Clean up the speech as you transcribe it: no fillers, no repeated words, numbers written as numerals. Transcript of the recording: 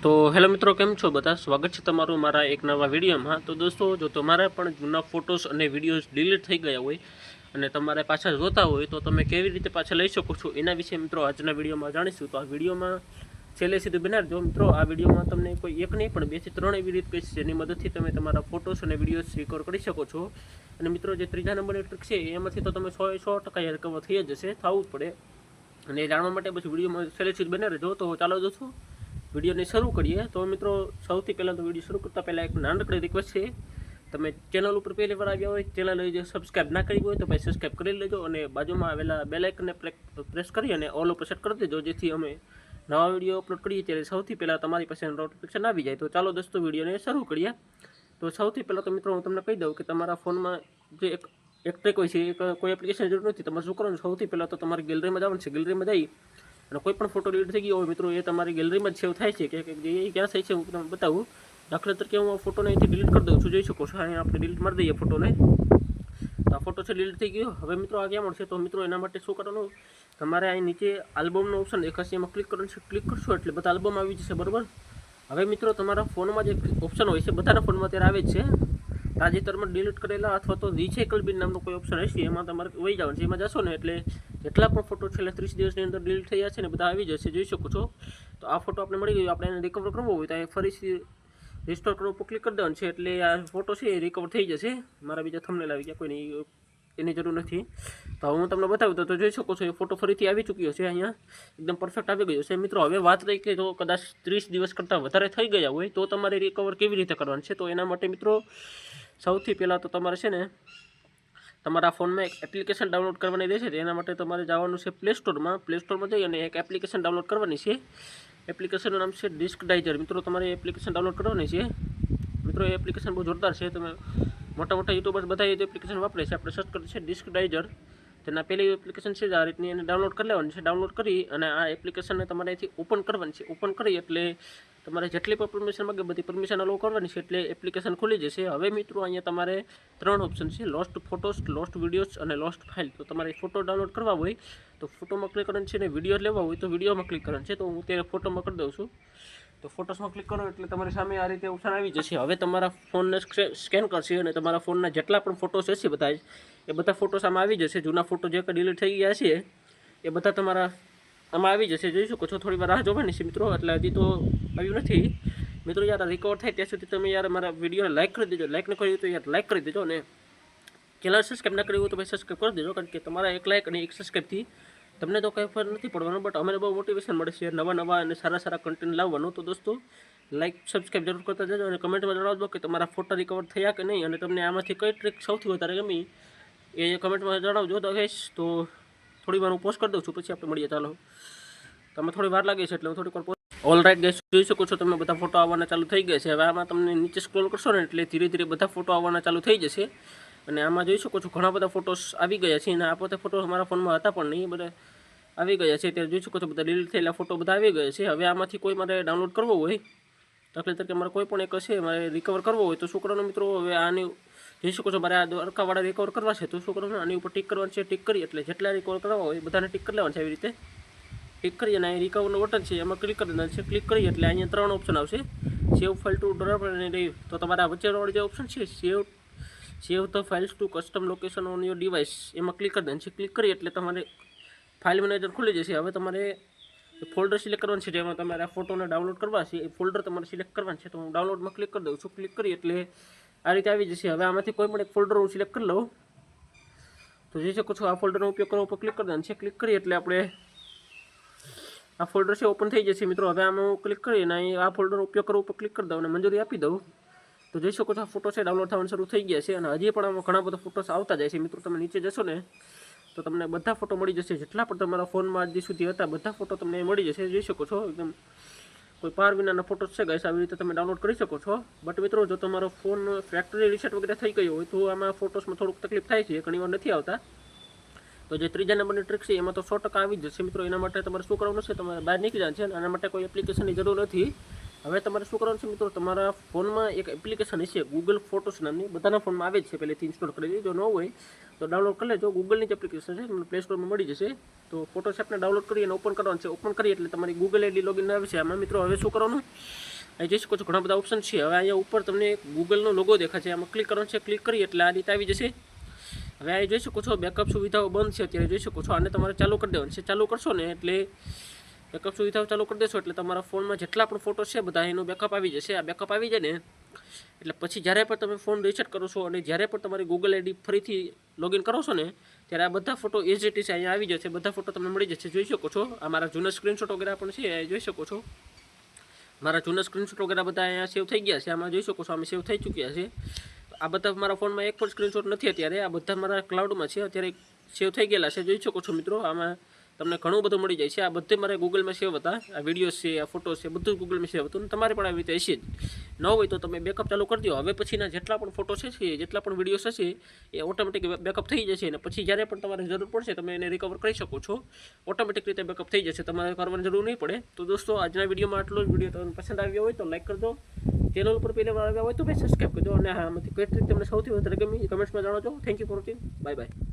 तो हेलो मित्रों, केम छो बधा? स्वागत है तमारू मारा एक नवा विडियो में। तो दोस्तों, जो तमारा पण जूना फोटोस अने विडियोज डिलीट थई गया होय अने तमारे पाछा जोता होय तो तमे केवी रीते पाछा लई शको छो एना विषे मित्रों आजना विडियो में जाणीशुं। तो आ विडियो में छेल्ले सुधी बनावी जो मित्रों। आ विडियो में तमने कोई एक नहीं पण 2 થી 3 एवी रीत कहीश जेनी मददथी तमे तमारा फोटोस अने विडियोज रिकवर करी शको छो। अने मित्रों, जे त्रीजा नंबरनी ट्रिक छे एमांथी तो तमे 100% रिकवर थई ज जशे, थवुं ज पड़े। अने जाणवा माटे बस विडियो में छेल्ले सुधी बने रहेजो। तो चालो दोस्तों वीडियो ने शुरू करिए। तो मित्रों, सौथी पहला तो वीडियो शुरू करता पहला एक नानकड़ी रिक्वेस्ट है, तमे चेनल पर पहली बार आव्या होय, चेनल जो सब्सक्राइब ना करी होय तो भाई सब्सक्राइब कर लेजो और बाजू में आवेला बेल आइकन ने प्रेस करी अने ऑल पर सेट कर देजो, जेथी अमे नवा वीडियो अपलोड करिए त्यारे सौथी पहला तमारी पासे नोटिफिकेशन आवी जाए। तो चालो दोस्तों वीडियो ने शुरू करिए। तो सौथी पहला तो मित्रों हूँ तमने कही दऊँ कि तमारा फोन में जो एक ट्रिक होय छे, कोई एप्लिकेशन जरूर नहीं। तमारे शुं करवानुं, सौथी पहला तो तमारी गैलरी में जवानुं छे। गैलरी में जई અને કોઈ પણ ફોટો ડિલીટ થઈ ગયો હોય મિત્રો, એ તમારી ગેલેરીમાં જ સેવ થાય છે કે એ ક્યાં થાય છે હું તમને બતાવું। દાખલા તરીકે હું આ ફોટોને અહીંથી ડિલીટ કરી દઉં છું, જોઈ શકો છો। અહીંયા આપણે ડિલીટ મારી દઈએ ફોટોને, તો આ ફોટો છે ડિલીટ થઈ ગયો। હવે મિત્રો આ ક્યાં મળશે? તો મિત્રો એના માટે શું કરવાનું, તમારે અહીં નીચે આલ્બમનો ઓપ્શન દેખાશે, એમાં ક્લિક કરવાનું છે। ક્લિક કરશો એટલે બધા આલ્બમ આવી જશે, બરાબર। હવે મિત્રો તમારા ફોનમાં જે ઓપ્શન હોય છે, બધાના ફોનમાં અત્યારે આવે જ છે, તાજેતરમાં ડિલીટ કરેલા અથવા તો રિસાયકલ બિન નામનો કોઈ ઓપ્શન હશે, એમાં તમારે વહી જવાનું છે। એમાં જશો ને એટલે જેટલા પણ ફોટો છેલ્લા 30 દિવસની અંદર ડિલીટ થયા છે ને બધા આવી જશે, જોઈ શકો છો। તો આ ફોટો આપણે મળી ગયો, આપણે એને રિકવર કરવો હોય તો એ ફરીથી રિસ્ટોર કરવા ઉપર ક્લિક કરી દેવાનું છે એટલે આ ફોટો છે એ રિકવર થઈ જશે। મારા બીજા થંબનેલ આવી ગયા, કોઈની એની જરૂર નથી। તો હું તમને બતાવું તો જોઈ શકો છો એ ફોટો ફરીથી આવી ચૂક્યો છે, અહીંયા એકદમ પરફેક્ટ આવી ગયો છે। મિત્રો હવે વાત રહી કે જો કદાચ 30 દિવસ કરતાં વધારે થઈ ગયા હોય તો તમારે રિકવર કેવી રીતે કરવાનું છે। તો એના માટે મિત્રો સૌથી પહેલાં તો તમારે છે ને તમારા ફોનમાં એક એપ્લિકેશન ડાઉનલોડ કરવાની રહેશે। એના માટે તમારે જવાનું છે પ્લે સ્ટોરમાં। પ્લે સ્ટોરમાં જઈ અને એક એપ્લિકેશન ડાઉનલોડ કરવાની છે। એપ્લિકેશનનું નામ છે ડિસ્કડાઇઝર। મિત્રો તમારે એપ્લિકેશન ડાઉનલોડ કરવાની છે। મિત્રો એ એપ્લિકેશન બહુ જોરદાર છે, તમે મોટા મોટા યુટ્યુબર્સ બધા એ એપ્લિકેશન વાપરે છે। આપણે સર્ચ કરીએ છીએ ડિસ્કડાઇઝર, તેના પહેલી એપ્લિકેશન છે આ રીતની, એને ડાઉનલોડ કરી લેવાની છે। ડાઉનલોડ કરી અને આ એપ્લિકેશનને તમારે અહીંથી ઓપન કરવાની છે। ઓપન કરી એટલે તમારે જેટલી પણ પરમિશન માગે બધી પરમિશન અલાઉ કરવાની છે એટલે એપ્લિકેશન ખુલી જશે। હવે મિત્રો અહીંયા તમારે 3 ઓપ્શન છે, લોસ્ટ ફોટોસ, લોસ્ટ વિડીયોઝ અને લોસ્ટ ફાઇલ। તો તમારે ફોટો ડાઉનલોડ કરવા હોય તો ફોટોમાં ક્લિક કરવાનું છે, ને વિડીયો લેવા હોય તો વિડીયોમાં ક્લિક કરવાનું છે। તો હું ત્યારે ફોટોમાં કરી દઉં છું। તો ફોટોસમાં ક્લિક કરો એટલે તમારી સામે આ રીતે ઓપ્શન આવી જશે। હવે તમારા ફોનને સ્કેન કરશે અને તમારા ફોનના જેટલા પણ ફોટોસ હશે બધા એ બધા ફોટોસ આમાં આવી જશે। જૂના ફોટો જે ડિલીટ થઈ ગયા છે એ બધા તમારા આમાં આવી જશે, જોઈ શકો છો। થોડી વાર રાહ જોવાની છે મિત્રો, એટલે હજી તો આવ્યું નથી મિત્રો। યાર રિકવર થાય ત્યાં સુધી તમે યાર મારા વિડીયોને લાઇક કરી દેજો, લાઇક ન કર્યું તો યાર લાઇક કરી દેજો, અને ચેનલ સબસ્ક્રાઈબ ના કર્યું હોય તો ભાઈ સબસ્ક્રાઈબ કરી દેજો, કારણ કે તમારા એક લાઇક અને એક સબસ્ક્રાઈબથી તમને તો કંઈ ફરક નથી પડવાનો, બટ અમને બહુ મોટિવેશન મળે છે નવા અને સારા કન્ટેન્ટ લાવવાનું। તો દોસ્તો લાઇક સબસ્ક્રાઈબ જરૂર કરતા જજો અને કમેન્ટમાં જણાવજો કે તમારા ફોટા રિકવર થયા કે નહીં, અને તમને આમાંથી કઈ ટ્રીક સૌથી વધારે ગમી એ કમેન્ટમાં જણાવજો। તો ગઈશ તો થોડી વાર હું પોસ્ટ કરી દઉં છું, પછી આપણે મળીએ। ચાલો, તમે થોડી વાર લાગે છે એટલે હું થોડીક વાર ઓલ રાઈટ ગાઈસ, જોઈ શકો છો તમે બધા ફોટો આવવાના ચાલુ થઈ ગયા છે। હવે આમાં તમને નીચે સ્ક્રોલ કરશો ને એટલે ધીરે ધીરે બધા ફોટો આવવાના ચાલુ થઈ જશે, અને આમાં જોઈ શકો છો ઘણા બધા ફોટોસ આવી ગયા છે, અને આ પોતે ફોટો અમારા ફોનમાં હતા પણ નહીં, બધા આવી ગયા છે। ત્યારે જોઈ શકો છો બધા ડિલીટ થયેલા ફોટો બધા આવી ગયા છે। હવે આમાંથી કોઈ મારે ડાઉનલોડ કરવો હોય, દાખલા તરીકે મારે કોઈ પણ એક હશે મારે રિકવર કરવો હોય તો શું કરવાનું મિત્રો, હવે આની જોઈ શકો છો મારે આ દ્વારકાવાળા રિકવર કરવા છે તો શું કરવાનું, આની ઉપર ટીક કરવાનું છે। ટીક કરી એટલે જેટલા રિકવર કરવા હોય બધાને ટીક કરી લેવાનું છે, આવી રીતે ક્લિક કરી અને અહીં રિકવરનું બટન છે એમાં ક્લિક કરી દેવાનું છે। ક્લિક કરી એટલે અહીંયા 3 ઓપ્શન આવશે, સેવ ફાઇલ ટુ ડ્રાઈવ અને ડ્રાઈવ। તો તમારા વચ્ચેવાળો જે ઓપ્શન છે save the files to custom location on your device, એમાં ક્લિક કરી દેવાનું છે। ક્લિક કરી એટલે તમારે ફાઇલ મેનેજર ખુલી જશે। હવે તમારે ફોલ્ડર સિલેક્ટ કરવાનું છે જેમાં તમારે આ ફોટોને ડાઉનલોડ કરવા છે, એ ફોલ્ડર તમારે સિલેક્ટ કરવાનું છે। તો હું ડાઉનલોડમાં ક્લિક કરી દઉં છું। ક્લિક કરી એટલે આ રીતે આવી જશે। હવે આમાંથી કોઈ પણ એક ફોલ્ડર હું સિલેક્ટ કરી લઉં, તો જોઈ શકો છો આ ફોલ્ડરનો ઉપયોગ કરવા ઉપર ક્લિક કરી દેવાનું છે। ક્લિક કરી એટલે આપણે આ ફોલ્ડર છે ઓપન થઈ જશે મિત્રો। હવે આમાં હું ક્લિક કરી અને અહીં આ ફોલ્ડરનો ઉપયોગ કરવા ઉપર ક્લિક કરી દઉં અને મંજૂરી આપી દઉં, તો જોઈ શકો છો આ ફોટો છે ડાઉનલોડ થવાનું શરૂ થઈ ગયા છે, અને હજી પણ આમાં ઘણા બધા ફોટોસ આવતા જાય છે મિત્રો। તમે નીચે જશો ને તો તમને બધા ફોટો મળી જશે, જેટલા પણ તમારા ફોનમાં હજી સુધી હતા બધા ફોટો તમને મળી જશે, જોઈ શકો છો। એકદમ કોઈ પાર વિનાના ફોટોસ છે ગાઈસ, આવી રીતે તમે ડાઉનલોડ કરી શકો છો। બટ મિત્રો જો તમારો ફોન ફેક્ટરી રીસેટ વગેરે થઈ ગયો હોય તો આમાં ફોટોસમાં થોડુંક તકલીફ થાય છે, ઘણીવાર નથી આવતા। તો જે ત્રીજા નંબરની ટ્રીક છે એમાં તો 100% આવી જશે મિત્રો। એના માટે તમારે શું કરવાનું છે, તમારે બહાર નીકળી જવાનું છે, આના માટે કોઈ એપ્લિકેશનની જરૂર નથી। હવે તમારે શું કરવાનું છે મિત્રો, તમારા ફોનમાં એક એપ્લિકેશન હશે ગૂગલ ફોટોસ નામની, બધાના ફોનમાં આવે જ છે, પહેલેથી ઇન્સ્ટોલ કરી દેજો, જો ન હોય તો ડાઉનલોડ કરી લેજો। ગૂગલની જ એપ્લિકેશન છે, તમને પ્લે સ્ટોરમાં મળી જશે। તો ફોટોશોપને ડાઉનલોડ કરી અને ઓપન કરવાનું છે। ઓપન કરી એટલે તમારી ગૂગલ આઈડી લોગિન આવે છે આમાં મિત્રો। હવે શું કરવાનું, અહીં જોઈ શકો છો ઘણા બધા ઓપ્શન છે। હવે અહીંયા ઉપર તમને ગૂગલનો લોગો દેખાશે, આમાં ક્લિક કરવાનું છે। ક્લિક કરી એટલે આ રીતે આવી જશે। હવે અહીં જોઈ શકો છો બેકઅપ સુવિધાઓ બંધ છે અત્યારે, જોઈ શકો છો। આને તમારે ચાલુ કરી દેવાનું છે। ચાલુ કરશો ને એટલે બેકઅપ સુવિધાઓ ચાલુ કરી દેશો એટલે તમારા ફોનમાં જેટલા પણ ફોટો છે બધા એનું બેકઅપ આવી જશે। આ બેકઅપ આવી જાય ને એટલે પછી જ્યારે પણ તમે ફોન રીસેટ કરો છો અને જ્યારે પણ તમારી ગૂગલ આઈડી ફરીથી લોગિન કરો છો ને ત્યારે આ બધા ફોટો એઝ ઇટ ઇઝ અહીંયા આવી જશે। બધા ફોટો તમને મળી જશે, જોઈ શકો છો। આ મારા જૂના સ્ક્રીનશોટ વગેરે પણ છે, જોઈ શકો છો। મારા જૂના સ્ક્રીનશોટ વગેરે બધા અહીંયા સેવ થઈ ગયા છે। આમાં જોઈ શકો છો આમાં સેવ થઈ ચૂક્યા છે। આ બધા મારા ફોનમાં એક પણ સ્ક્રીનશોટ નથી અત્યારે, આ બધા મારા ક્લાઉડમાં છે, અત્યારે સેવ થઈ ગયેલા છે, જોઈ શકો છો મિત્રો। આમાં તમને ઘણું બધું મળી જાય છે। આ બધે મારે ગૂગલમાં સેવ હતા, આ વિડીયોઝ છે, આ ફોટોસ છે, બધું ગૂગલમાં સેવ હતું। તમારે પણ આવી રીતે હશે જ, ન હોય તો તમે બેકઅપ ચાલુ કરી દો। હવે પછીના જેટલા પણ ફોટોસ છે, જેટલા પણ વિડીયોઝ હશે એ ઓટોમેટિક બેકઅપ થઈ જશે અને પછી જ્યારે પણ તમારે જરૂર પડશે તમે એને રિકવર કરી શકો છો। ઓટોમેટિક રીતે બેકઅપ થઈ જશે, તમારે કરવાની જરૂર નહીં પડે। તો દોસ્તો આજના વિડીયોમાં આટલો જ। વિડીયો તમને પસંદ આવ્યો હોય તો લાઈક કરજો, ચેનલ ઉપર પહેલી વાર આવ્યા હોય તો ભાઈ સબસ્ક્રાઈબ કરજો, અને હા આમાંથી કઈ ટ્રીક તમને સૌથી વધારે ગમી કમેન્ટ્સમાં જણાવજો। Thank you for watching, bye bye.